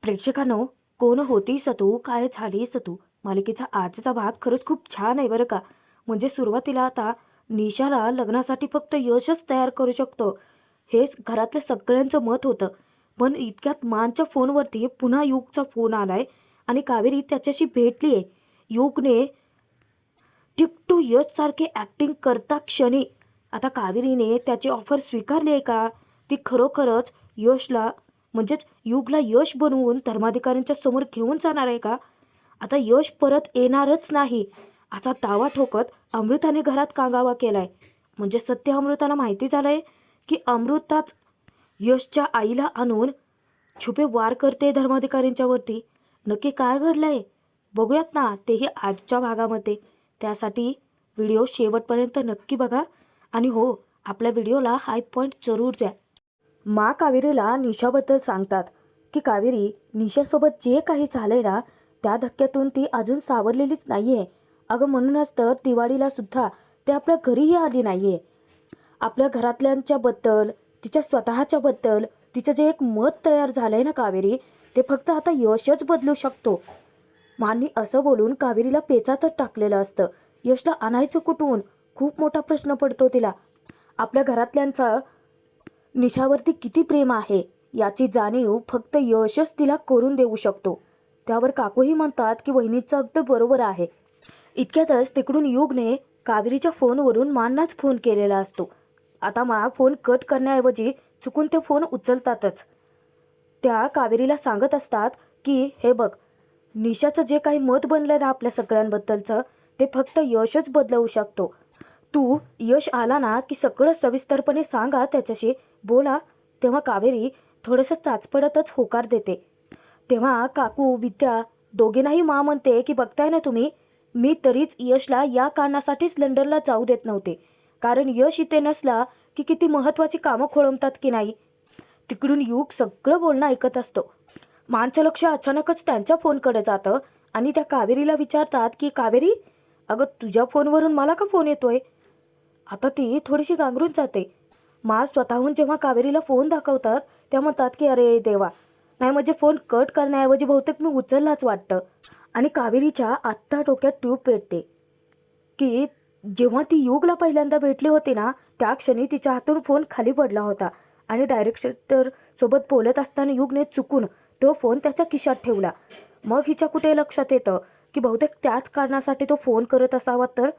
प्रेक्षकांनो, कोण होतीस तू, काय झालीस तू मालिकेचा आजचा भाग खरंच खूप छान आहे बरं का. म्हणजे सुरुवातीला आता निशाला लग्नासाठी फक्त यशच तयार करू शकतो हेच घरातल्या सगळ्यांचं मत होतं. पण इतक्यात मानच्या फोनवरती पुन्हा युगचा फोन आलाय आणि कावेरी त्याच्याशी भेटली आहे. युगने टिक यश सारखे ॲक्टिंग करता क्षणी आता कावेरीने त्याची ऑफर स्वीकारली आहे का, ती खरोखरच यशला म्हणजेच युगला यश बनवून धर्माधिकाऱ्यांच्या समोर घेऊन जाणार आहे का. आता यश परत येणारच नाही असा दावा ठोकत अमृताने घरात कांगावा केलाय. म्हणजे सत्य अमृताला माहिती झालंय की अमृताच यशच्या आईला आणून छुपे वार करते धर्माधिकाऱ्यांच्या वरती. नक्की काय घडलंय बघूयात ना, तेही आजच्या भागामध्ये. त्यासाठी व्हिडिओ शेवटपर्यंत नक्की बघा आणि हो, आपल्या व्हिडिओला हाय पॉईंट जरूर द्या. मा कावेरीला निशाबद्दल सांगतात की कावेरी, निशासोबत जे काही झालंय ना त्या धक्क्यातून ती अजून सावरलेलीच नाहीये. अगं म्हणूनच तर दिवाळीला सुद्धा ते आपल्या घरीही आली नाहीये. आपल्या घरातल्यांच्या बद्दल, तिच्या स्वतःच्या बद्दल तिचं जे एक मत तयार झालंय ना कावेरी, ते फक्त आता यशच बदलू शकतो. मानी असं बोलून कावेरीला पेचातच टाकलेलं असतं. यशला आणायचं कुठून, खूप मोठा प्रश्न पडतो तिला. आपल्या घरातल्यांचा निशावरती किती प्रेम आहे याची जाणीव फक्त यशच तिला करून देऊ शकतो. त्यावर काकूही म्हणतात की वहिनीचं अगदी बरोबर आहे. इतक्यातच तिकडून युगने कावेरीच्या फोनवरून मांनाच फोन केलेला असतो. आता मा फोन कट करण्याऐवजी चुकून ते फोन उचलतातच. त्या कावेरीला सांगत असतात की हे बघ, निशाचं जे काही मत बनलं ना आपल्या सगळ्यांबद्दलचं, ते फक्त यशच बदलवू शकतो. तू यश आला ना की सगळं सविस्तरपणे सांगा, त्याच्याशी बोला. तेव्हा कावेरी थोडंसं चाचपडतच होकार देते. तेव्हा काकू विद्या दोघींनाही मा म्हणते की बघताय ना तुम्ही, मी तरीच यशला या कारणासाठीच लंडनला जाऊ देत नव्हते. कारण यश इथे नसला की किती महत्त्वाची कामं खोळंबतात की नाही. तिकडून युग सगळं बोलणं ऐकत असतो. मानचं लक्ष अचानकच त्यांच्या फोनकडे जातं आणि त्या कावेरीला विचारतात की कावेरी, अगं तुझ्या फोनवरून मला का फोन येतोय. आता ती थोडीशी गांगरून जाते. मा स्वतःहून जेव्हा कावेरीला फोन दाखवतात त्या म्हणतात की अरे देवा, नाही म्हणजे फोन कट करण्याऐवजी बहुतेक मी उचललाच वाटतं. आणि कावेरीच्या आत्ता डोक्यात ट्यूब पेटते की जेव्हा ती युगला पहिल्यांदा भेटली होती ना, त्या क्षणी तिच्या हातून फोन खाली पडला होता आणि डायरेक्टर सोबत बोलत असताना युगने चुकून तो फोन त्याच्या खिशात ठेवला. मग हिच्या कुठे लक्षात येतं की बहुतेक त्याच कारणासाठी तो फोन करत असावा तर.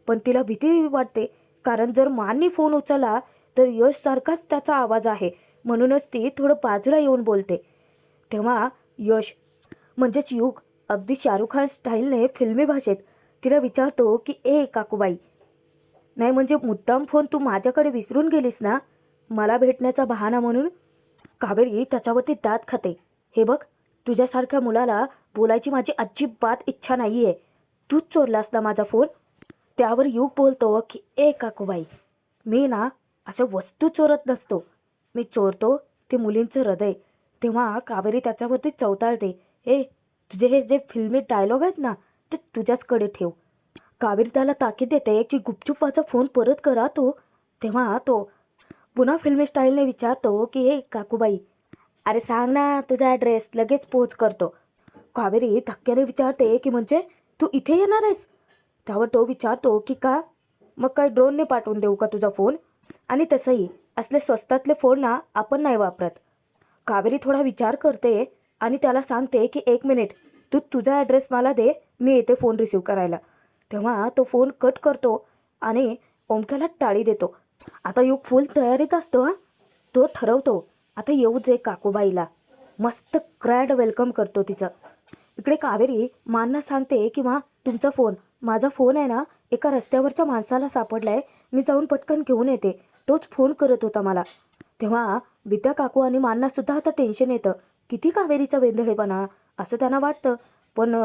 पण तिला भीती वाटते, कारण जर माननी फोन उचलला तर यश सारखाच त्याचा आवाज आहे. म्हणूनच ती थोडं बाजूला येऊन बोलते. तेव्हा यश म्हणजेच युग अगदी शाहरुख खान स्टाईलने फिल्मी भाषेत तिला विचारतो की ए काकूबाई, नाही म्हणजे मुद्दाम फोन तू माझ्याकडे विसरून गेलीस ना मला भेटण्याचा बहाणा म्हणून. कावेरी त्याच्यावरती दात खाते. हे बघ, तुझ्यासारख्या मुलाला बोलायची माझी अजिबात इच्छा नाही आहे. तूच चोरलास ना माझा फोन. त्यावर युग बोलतो की ए काकूबाई, मी ना अशा वस्तू चोरत नसतो, मी चोरतो ते मुलींचं हृदय. तेव्हा कावेरी त्याच्यावरती चौताळते. ए, तुझे हे जे फिल्मी डायलॉग आहेत ना ते तुझ्याचकडे ठेव. कावेरी त्याला ताकीद देते की गुपचूप माझा फोन परत करा तो. तेव्हा तो पुन्हा फिल्मी स्टाईलने विचारतो की ए काकूबाई, अरे सांग ना तुझा ॲड्रेस, लगेच पोच करतो. कावेरी धक्क्याने विचारते की म्हणजे तू इथे येणार आहेस. त्यावर तो विचारतो की का, मग काय ड्रोनने पाठवून देऊ का तुझा फोन. आणि तसंही असले स्वस्तातले फोन ना आपण नाही वापरत. कावेरी थोडा विचार करते आणि त्याला सांगते की एक मिनिट, तू तुझा ॲड्रेस मला दे, मी येते फोन रिसीव करायला. तेव्हा तो फोन कट करतो आणि ओमक्याला टाळी देतो. आता युग फुल तयारीत असतो. तो ठरवतो आता येऊ दे काकूबाईला, मस्त ग्रँड वेलकम करतो तिचं. इकडे कावेरी मानना सांगते की मा, तुमचा फोन, माझा फोन आहे ना एका रस्त्यावरच्या माणसाला सापडलाय, मी जाऊन पटकन घेऊन येते, तोच फोन करत होता मला. तेव्हा विद्या काकू आणि मानना सुद्धा आता टेन्शन येतं. किती कावेरीचा वेंधळेपणा असं त्यांना वाटतं. पण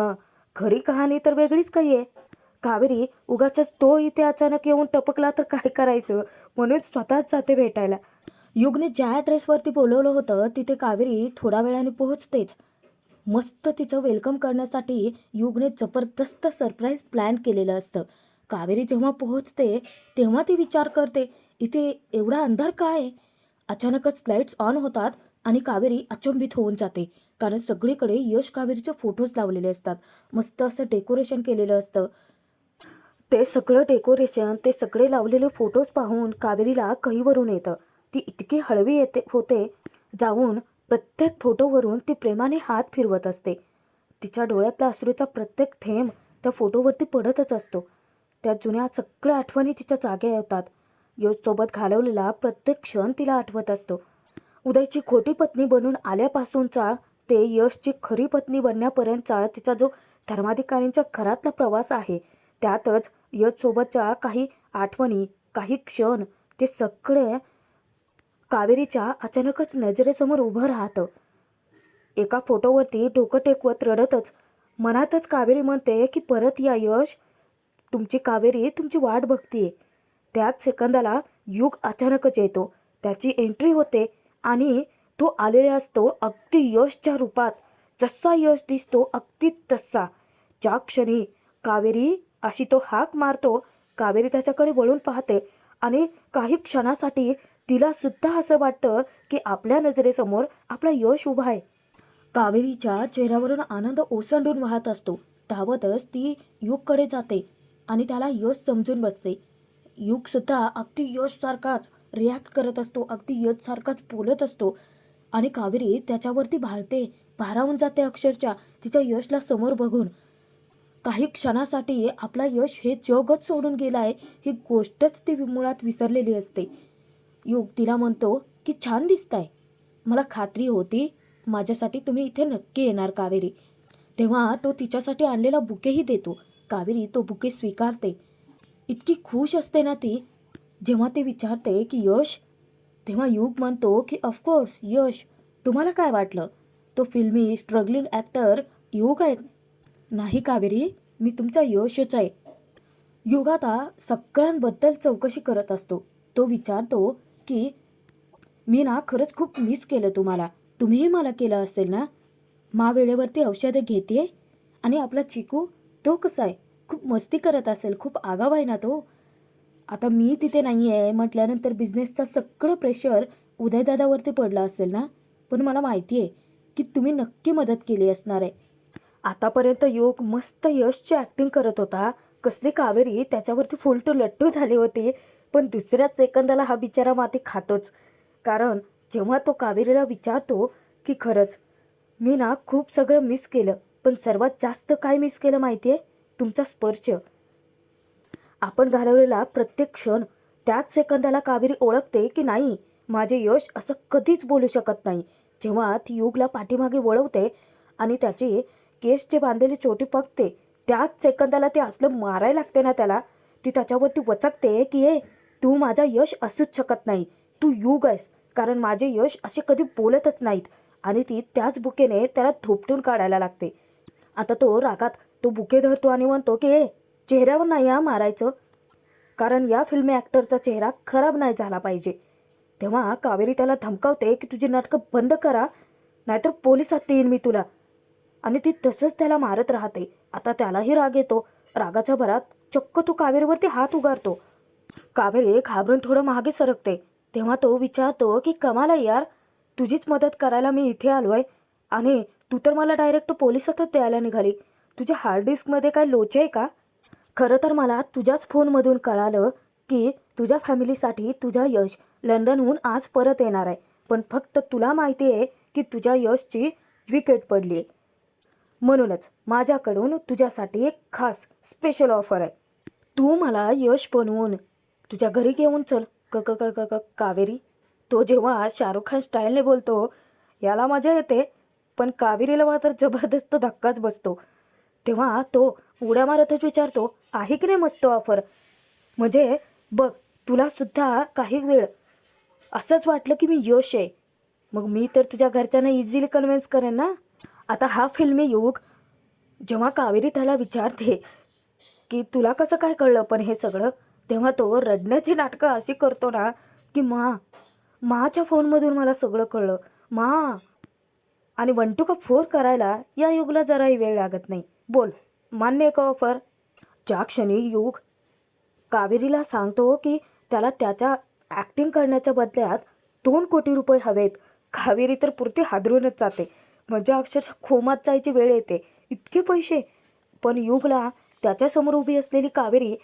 खरी कहाणी तर वेगळीच काही आहे. कावेरी उगाच तो इथे अचानक येऊन टपकला तर काय करायचं, म्हणून स्वतःच जाते भेटायला. युगने ज्या ॲड्रेसवरती बोलवलं होतं तिथे कावेरी थोड्या वेळाने पोहोचतेच. मस्त तिचं वेलकम करण्यासाठी युगने जबरदस्त सरप्राईज प्लॅन केलेलं असतं. कावेरी जेव्हा पोहोचते तेव्हा ती विचार करते, इथे एवढा अंधार काय. अचानकच लाईट्स ऑन होतात आणि कावेरी अचंबित होऊन जाते. कारण सगळीकडे यश कावेरीचे फोटोज लावलेले असतात, मस्त असं डेकोरेशन केलेलं असतं. ते सगळं डेकोरेशन, ते सगळे लावलेले फोटोज पाहून कावेरीला कहीवरून येतं. ती इतकी हळवी होते, जाऊन प्रत्येक फोटोवरून ती प्रेमाने हात फिरवत असते. तिच्या डोळ्यातला अश्रूचा प्रत्येक थेंब त्या फोटोवरती पडतच असतो. त्या जुन्या सगळ्या आठवणी तिच्या जाग्या येतात. यशसोबत घालवलेला प्रत्येक क्षण तिला आठवत असतो. उदयची खोटी पत्नी बनून आल्यापासूनचा ते यशची खरी पत्नी बनण्यापर्यंतचा तिचा जो धर्माधिकारींच्या घरातला प्रवास आहे, त्यातच यशसोबतच्या काही आठवणी, काही क्षण, ते सगळे कावेरीच्या अचानकच नजरेसमोर उभं राहतं. एका फोटोवरती डोकं टेकवत रडतच मनातच कावेरी म्हणते की परत या यश, तुमची कावेरी तुमची वाट बघतीये. त्याच सेकंदाला युग अचानकच येतो. त्याची एंट्री होते आणि तो आलेला असतो अगदी यशच्या रूपात. जसा यश दिसतो अगदी तसा. ज्या क्षणी कावेरी अशी तो हाक मारतो, कावेरी त्याच्याकडे वळून पाहते आणि काही क्षणासाठी तिला सुद्धा असं वाटतं की आपल्या नजरेसमोर आपला यश उभा आहे. कावेरीच्या चेहऱ्यावरून आनंद ओसंडून वाहत असतो. धावतच ती युगकडे जाते आणि त्याला यश समजून बसते. युग सुद्धा अगदी यश सारखाच रिॲक्ट करत असतो, अगदी यश सारखाच बोलत असतो आणि कावेरी त्याच्यावरती भारावून जाते अक्षरशः तिच्या यशला समोर बघून. काही क्षणासाठी आपला यश हे जगच सोडून गेलाय ही गोष्टच ती मुळात विसरलेली असते. युग तिला म्हणतो की छान दिसताय, मला खात्री होती माझ्यासाठी तुम्ही इथे नक्की येणार कावेरी. तेव्हा तो तिच्यासाठी आणलेला बुकेही देतो. कावेरी तो बुके स्वीकारते. इतकी खुश असते ना ती. जेव्हा ती विचारते की यश, तेव्हा युग म्हणतो की ऑफकोर्स यश, तुम्हाला काय वाटलं तो फिल्मी स्ट्रगलिंग ॲक्टर युग आहे? नाही कावेरी, मी तुमचा यशच आहे. युग आता सगळ्यांबद्दल चौकशी करत असतो. तो विचारतो की मी ना खरंच खूप मिस केलं तुम्हाला, तुम्हीही मला केलं असेल ना? मा वेळेवरती औषधं घेते आणि आपला चिकू तो कसा आहे? खूप मस्ती करत असेल, खूप आगाव आहे ना तो? आता मी तिथे नाही आहे म्हटल्यानंतर बिझनेसचा सगळं प्रेशर उदयदादावरती पडलं असेल ना? पण मला माहिती आहे की तुम्ही नक्की मदत केली असणार आहे. आतापर्यंत योग मस्त यशची ॲक्टिंग करत होता. कसली कावेरी त्याच्यावरती फुल टू लट्टू झाली होती. पण दुसऱ्याच सेकंदाला हा बिचारा माती खातोच. कारण जेव्हा तो कावेरीला विचारतो की खरंच मी ना खूप सगळं मिस केलं, पण सर्वात जास्त काय मिस केलं माहिती आहे? तुमचा स्पर्श, आपण घालवलेला प्रत्येक क्षण. त्याच सेकंदाला कावेरी ओळखते की नाही, माझे यश असं कधीच बोलू शकत नाही. जेव्हा ती युगला पाठीमागे वळवते आणि त्याची केसचे बांधलेली चोटी बघते, त्याच सेकंदाला ते असलं मारायला लागते ना त्याला. ती त्याच्यावरती वचकते की ए, तू माझा यश असूच शकत नाही, तू युग आहेस, कारण माझे यश असे कधी बोलतच नाहीत. आणि ती त्याच बुकेने त्याला थोपटून काढायला लागते. आता तो रागात तो बुके धरतो आणि म्हणतो की ए, चेहऱ्यावर नाही हा मारायचं, कारण या फिल्मी ॲक्टरचा चेहरा खराब नाही झाला पाहिजे. तेव्हा कावेरी त्याला धमकावते की तुझी नाटकं बंद करा, नाहीतर पोलिसात येईन मी तुला. आणि ती तसंच त्याला मारत राहते. आता त्यालाही राग येतो. रागाच्या भरात चक्क तो कावेरीवरती हात उगारतो. कावेरी घाबरून थोडं मागे सरकते. तेव्हा तो विचारतो की कमाल आहे यार, तुझीच मदत करायला मी इथे आलोय आणि तू तर मला डायरेक्ट पोलिसातच द्यायला निघाली. तुझ्या हार्ड डिस्कमध्ये काय लोचे आहे का? खरं तर मला तुझ्याच फोनमधून कळालं की तुझ्या फॅमिलीसाठी तुझा यश लंडनहून आज परत येणार आहे. पण फक्त तुला माहिती आहे की तुझ्या यशची विकेट पडली आहे. म्हणूनच माझ्याकडून तुझ्यासाठी एक खास स्पेशल ऑफर आहे. तू मला यश बनवून तुझ्या घरी घेऊन चल. क क क क क कावेरी. तो जेव्हा शाहरुख खान स्टाईलने बोलतो याला मजा येते, पण कावेरीला मात्र जबरदस्त धक्काच बसतो. तेव्हा तो उड्या मारतच विचारतो, आहे की नाही मस्त ऑफर? म्हणजे बघ, तुला सुद्धा काही वेळ असंच वाटलं की मी यश आहे, मग मी तर तुझ्या घरच्यांना इझिली कन्व्हिन्स करेन ना. आता हा फिल्मी युग जेव्हा कावेरी त्याला विचारते की तुला कसं काय कळलं पण हे सगळं, तेव्हा तो रडण्याची नाटकं अशी करतो ना की माच्या फोनमधून मला सगळं कळलं मा. आणि 1 to 4 करायला या युगला जराही वेळ लागत नाही. बोल, मान्य आहे का ऑफर? ज्या क्षणी युग कावेरीला सांगतो की त्याला त्याच्या ॲक्टिंग करण्याच्या बदल्यात 2 कोटी रुपये हवेत, कावेरी तर पुरती हादरूनच जाते. म्हणजे अक्षरशः खोमात जायची वेळ येते. इतके पैसे. पण युगला त्याच्यासमोर उभी असलेली कावेरी,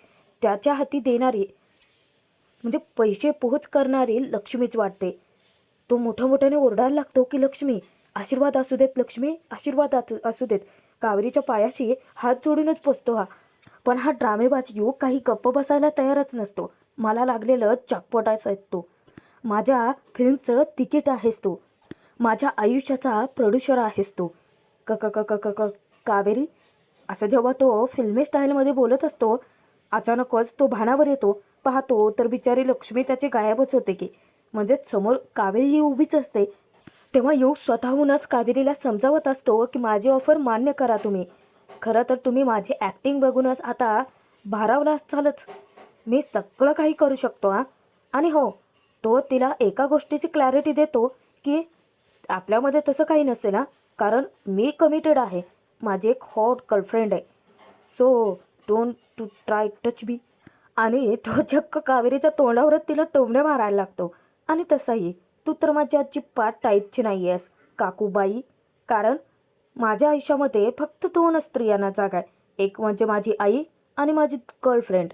त्याच्या हाती देणारी म्हणजे पैसे पोहोच करणारी लक्ष्मीच वाटते. तो मोठ्याने ओरडायला लागतो की लक्ष्मी आशीर्वाद असू देत, लक्ष्मी आशीर्वाद असू देत. कावेरीच्या पायाशी हात जोडूनच बसतो हा. पण हा ड्रामेबाज युग काही गप्प बसायला तयारच नसतो. मला लागलेलं चॅकपॉट आहे तो. माझ्या फिल्मचं तिकीट आहेस तू. माझ्या आयुष्याचा प्रोड्युसर आहेस तू. क क क क क क कावेरी. असं जेव्हा तो फिल्मी स्टाईलमध्ये बोलत असतो, अचानकच तो भानावर येतो. पाहतो तर बिचारी लक्ष्मी त्याची गायबच होते की. म्हणजे समोर कावेरी ही उभीच असते. तेव्हा योग स्वतःहूनच कावेरीला समजावत असतो की माझी ऑफर मान्य करा तुम्ही. खरं तर तुम्ही माझी ॲक्टिंग बघूनच आता भारावला असालच. मी सगळं काही करू शकतो हा. आणि हो, तो तिला एका गोष्टीची क्लॅरिटी देतो की आपल्यामध्ये तसं काही नसेल हा, कारण मी कमिटेड आहे. माझी एक हॉट गर्लफ्रेंड आहे. So don't to try touch me. आणि तो चक्क कावेरीच्या तोंडावरच तिला टोमणे मारायला लागतो. आणि तसंही तू तर माझी अजिबात टाईपची नाही आहेस काकूबाई. कारण माझ्या आयुष्यामध्ये फक्त 2च स्त्रियांना जागा आहे. एक म्हणजे माझी आई आणि माझी गर्लफ्रेंड.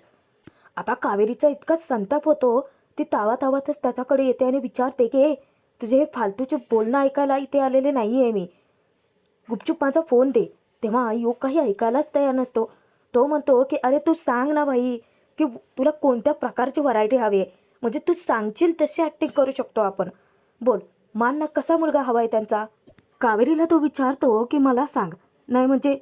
आता कावेरीचा इतका संताप होतो, ती तावातावातच त्याच्याकडे येते आणि विचारते की "ए, तुझे हे फालतूचे बोलणं ऐकायला इथे आलेले नाही आहे मी. गुपचूप माझा फोन दे." तेव्हा योग काही ऐकायलाच तयार नसतो. तो म्हणतो की "अरे तू सांग ना भाई, की तुला कोणत्या प्रकारची व्हरायटी हवी आहे. म्हणजे तू सांगशील तशी ॲक्टिंग करू शकतो आपण. बोल, मान ना कसा मुलगा हवा आहे त्यांचा." कावेरीला तो विचारतो की "मला सांग, नाही म्हणजे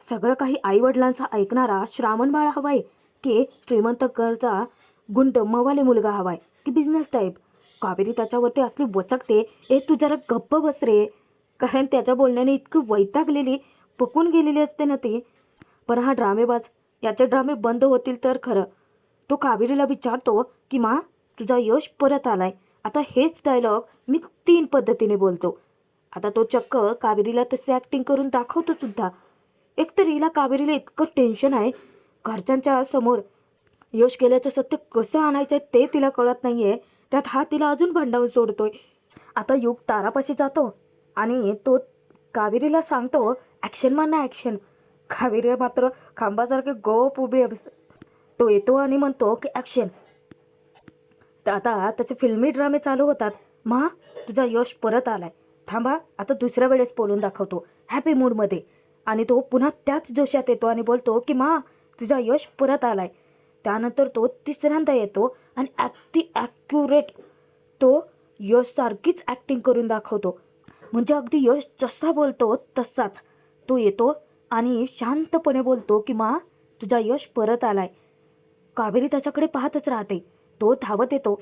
सगळं काही आईवडिलांचा ऐकणारा श्रावण बाळ हवाय, की श्रीमंत घरचा गुंड मवाले मुलगा हवाय, की बिझनेस टाईप?" कावेरी त्याच्यावरती असली वचकते, "ए तू जरा गप्प बस रे." कारण त्याच्या बोलण्याने इतकी वैतागलेली, पकून गेलेली असते ना ती. पण हा ड्रामेबाज, याचे ड्रामे बंद होतील तर खरं. तो कावेरीला विचारतो की "मा, तुझा यश परत आलाय. आता हेच डायलॉग मी 3 पद्धतीने बोलतो." आता तो चक्क कावेरीला तसे ॲक्टिंग करून दाखवतो सुद्धा. एकतर हिला कावेरीला इतकं टेन्शन आहे, घरच्यांच्या समोर यश केल्याचं सत्य कसं आणायचं आहे ते तिला कळत नाही आहे. त्यात हा तिला अजून भांडावून सोडतोय. आता युग तारापाशी जातो आणि तो कावेरीला सांगतो, "ॲक्शन मान ना ॲक्शन." कावेरी मात्र खांबासारखे गप उभी तो येतो आणि म्हणतो की "ॲक्शन." तर आता त्याचे फिल्मी ड्रामे चालू होतात. "मा, तुझा यश परत आलाय. थांबा, आता दुसऱ्या वेळेस बोलून दाखवतो हॅपी मूडमध्ये." आणि तो पुन्हा त्याच जोशात येतो आणि बोलतो की "मा, तुझा यश परत आलाय." त्यानंतर तो तिसऱ्यांदा येतो आणि ॲक्युरेट तो यशसारखीच ॲक्टिंग करून दाखवतो. म्हणजे अगदी यश जसा बोलतो तसाच तो येतो आणि शांतपणे बोलतो की "मा, तुझा यश परत आलाय." कावेरी त्याच्याकडे पाहतच राहते. तो धावत येतो.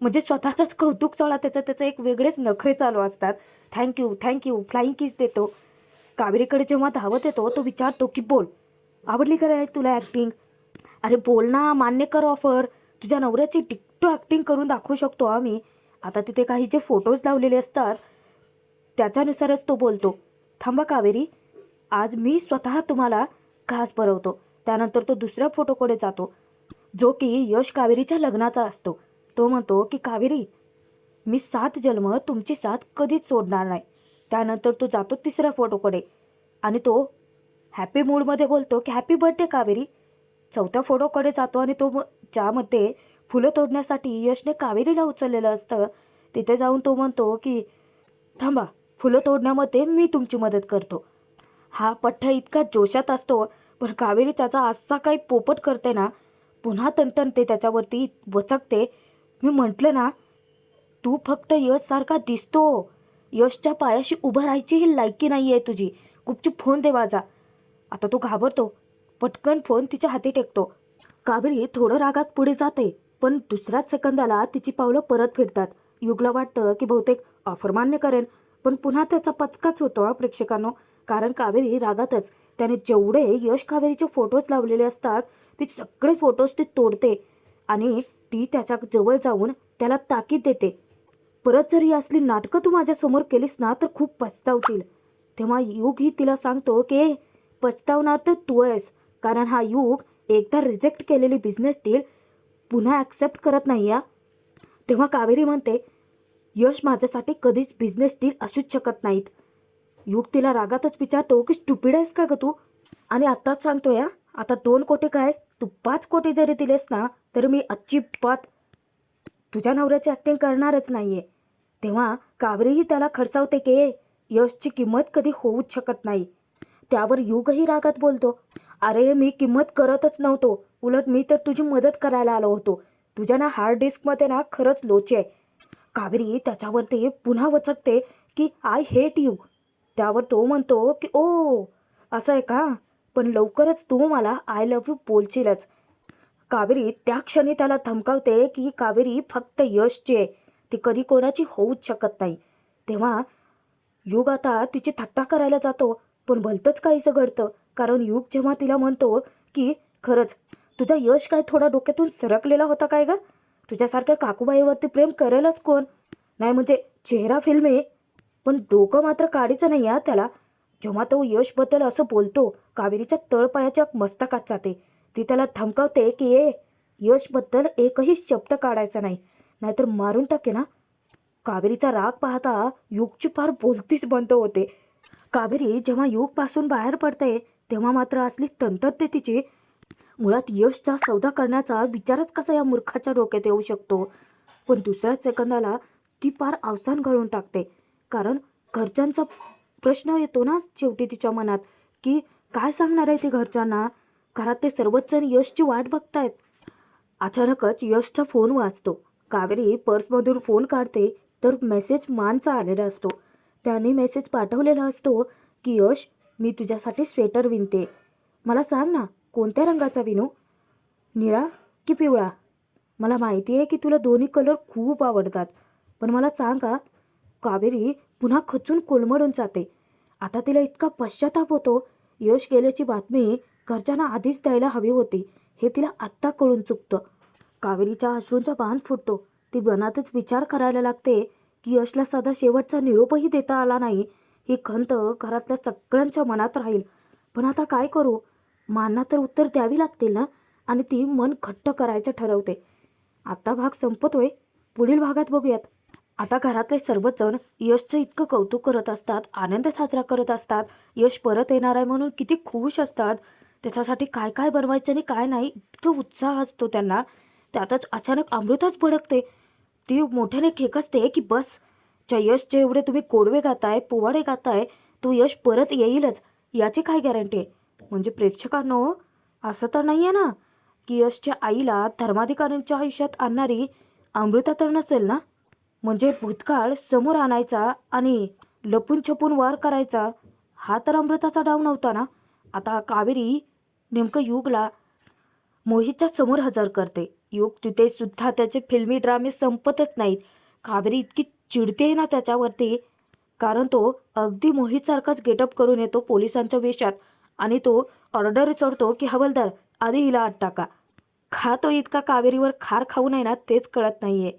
म्हणजे स्वतःचंच कौतुक सोडा, त्याचं एक वेगळेच नखरे चालू असतात. थँक्यू फ्लाइंग किस देतो. कावेरीकडे जेव्हा धावत येतो, तो विचारतो की "बोल, आवडली का रे तुला ॲक्टिंग? अरे बोल ना, मान्य कर ऑफर. तुझ्या नवऱ्याची डिक्टो ॲक्टिंग करून दाखवू शकतो आम्ही." आता तिथे काही जे फोटोज लावलेले असतात त्याच्यानुसारच तो बोलतो. "थांबा कावेरी, आज मी स्वतः तुम्हाला घास भरवतो." त्यानंतर तो दुसऱ्या फोटोकडे जातो, जो की यश कावेरीच्या लग्नाचा असतो. तो म्हणतो की "कावेरी, मी 7 जन्म तुमची साथ कधीच सोडणार नाही." त्यानंतर तो जातो तिसऱ्या फोटोकडे आणि तो हॅपी मूडमध्ये बोलतो की "हॅपी बर्थडे कावेरी." चौथ्या फोटोकडे जातो आणि तो ज्यामध्ये फुलं तोडण्यासाठी यशने कावेरीला उचललेलं असतं, तिथे जाऊन तो म्हणतो की "थांबा, फुलं तोडण्यामध्ये मी तुमची मदत करतो." हा पठ्ठा इतका जोशात असतो, पण कावेरी त्याचा असा काही पोपट करते ना, पुन्हा तणतणते त्याच्यावरती वचकते. "मी म्हटलं ना, तू फक्त यशसारखा दिसतो. यशच्या पायाशी उभं राहायची ही लायकी नाही आहे तुझी. गुपचूप फोन दे माझा." आता तो घाबरतो. पटकन फोन तिच्या हाती टेकतो. कावेरी थोडं रागात पुढे जाते, पण दुसऱ्याच सेकंदाला तिची पावलं परत फिरतात. युगला वाटतं की बहुतेक ऑफर मान्य करेन, पण पुन्हा त्याचा पचकाच होतो हा प्रेक्षकांनो. कारण कावेरी रागातच त्याने जेवढे यश कावेरीचे फोटोज लावलेले असतात ते सगळे फोटोज ती तोडते आणि ती त्याच्या जवळ जाऊन त्याला ताकीद देते, "परत जर ही असली नाटकं तू माझ्यासमोर केलीस ना तर खूप पस्तावशील." तेव्हा युग ही तिला सांगतो की "ए, पस्तावणार तर तू आहेस, कारण हा युग एकदा रिजेक्ट केलेली बिझनेस डील पुन्हा ॲक्सेप्ट करत नाही या." तेव्हा कावेरी म्हणते, "यश माझ्यासाठी कधीच बिझनेस डील असूच शकत नाहीत." युग तिला रागातच विचारतो की स्टुपिड आहेस का ग तू? आणि आत्ताच सांगतोय हा, आता 2 कोटी काय, तू 5 कोटी जरी दिलेस ना तरी मी अजिबात तुझ्या नवऱ्याची ॲक्टिंग करणारच नाहीये. तेव्हा कावेरीही त्याला खडसावते की यशची किंमत कधी होऊच शकत नाही. त्यावर युगही रागात बोलतो, अरे मी किंमत करतच नव्हतो, उलट मी तर तुझी मदत करायला आलो होतो. तुझ्या ना हार्ड डिस्कमध्ये ना खरंच लोचे आहे. कावेरी त्याच्यावरती पुन्हा वचकते की आय हेट यू. त्यावर तो म्हणतो की ओ असं आहे का, पण लवकरच तू मला आय लव्ह यू बोलशीलच. कावेरी त्या क्षणी त्याला धमकावते की कावेरी फक्त यशची आहे, ती कधी कोणाची होऊच शकत नाही. तेव्हा युग आता तिची थट्टा करायला जातो, पण भलतंच काहीसं घडतं. कारण युग जेव्हा तिला म्हणतो की खरंच तुझा यश काय थोडा डोक्यातून सरकलेला होता काय ग? तुझ्यासारख्या काकूबाईवरती प्रेम करेलच कोण? नाही म्हणजे चेहरा फिल्मी, पण डोकं मात्र काडीचं नाही हा त्याला. जेव्हा तो यशबद्दल असं बोलतो, कावेरीच्या तळपायाच्या मस्तकात जाते. ती त्याला धमकावते की यशबद्दल एकही शब्द काढायचा नाही, नाहीतर मारून टाके ना. कावेरीचा राग पाहता युगची फार बोलतीच बंद होते. कावेरी जेव्हा युगपासून बाहेर पडते तेव्हा मात्र असली तंतरते तिची. मुळात यशचा सौदा करण्याचा विचारच कसा या मूर्खाच्या डोक्यात येऊ शकतो. पण दुसऱ्याच सेकंदाला ती फार अवसान घालून टाकते. कारण घरच्यांचा प्रश्न येतो ना शेवटी तिच्या मनात, की काय सांगणार आहे ती घरच्यांना. घरातले सर्वच जण यशची वाट बघतायत. अचानकच यशचा फोन वाजतो. कावेरी पर्समधून फोन काढते तर मेसेज मानचा आलेला असतो. त्याने मेसेज पाठवलेला असतो की यश, मी तुझ्यासाठी स्वेटर विणते. मला सांग ना कोणत्या रंगाचा विणू, निळा की पिवळा? मला माहिती आहे की तुला दोन्ही कलर खूप आवडतात, पण मला सांगा. कावेरी पुन्हा खचून कोलमडून जाते. आता तिला इतका पश्चाताप होतो. यश गेल्याची बातमी घरच्यांना आधीच द्यायला हवी होती, हे तिला आत्ता कळून चुकतं. कावेरीच्या अश्रूंचा बांध फुटतो. ती मनातच विचार करायला लागते की यशला साधा शेवटचा निरोपही देता आला नाही. ही खंत घरातल्या सगळ्यांच्या मनात राहील. पण आता काय करू? मांना तर उत्तर द्यावी लागतील ना. आणि ती मन घट्ट करायचं ठरवते. आता भाग संपतोय, पुढील भागात बघूयात. आता घरातले सर्वच जण यशचं इतकं कौतुक करत असतात, आनंद साजरा करत असतात. यश परत येणार आहे म्हणून किती खुश असतात. त्याच्यासाठी काय काय बनवायचं आणि काय नाही इतकं उत्साह असतो त्यांना. त्यातच अचानक अमृताच भडकते. ती मोठ्याने खेकसते की बस, यशचे एवढे तुम्ही कोडवे गाताय, पोवाडे गाताय, तो यश परत येईलच याची काय गॅरंटी आहे? म्हणजे प्रेक्षकांनो, असं तर नाही आहे ना की यशच्या आईला धर्माधिकाऱ्यांच्या आयुष्यात आणणारी अमृता तर नसेल ना? म्हणजे भूतकाळ समोर आणायचा आणि लपून छपून वार करायचा, हा तर अमृताचा डाव नव्हता ना. आता कावेरी नेमकं युगला मोहितच्या समोर हजर करते. युग तिथे सुद्धा त्याचे फिल्मी ड्रामे संपतच नाहीत. कावेरी इतकी चिडते ना त्याच्यावरती, कारण तो अगदी मोहितसारखाच गेटअप करून येतो पोलिसांच्या वेशात. आणि तो ऑर्डर चढतो की हवालदार, आधी हिला आत टाका. का तो इतका कावेरीवर खार खाऊ नये ना तेच कळत नाहीये.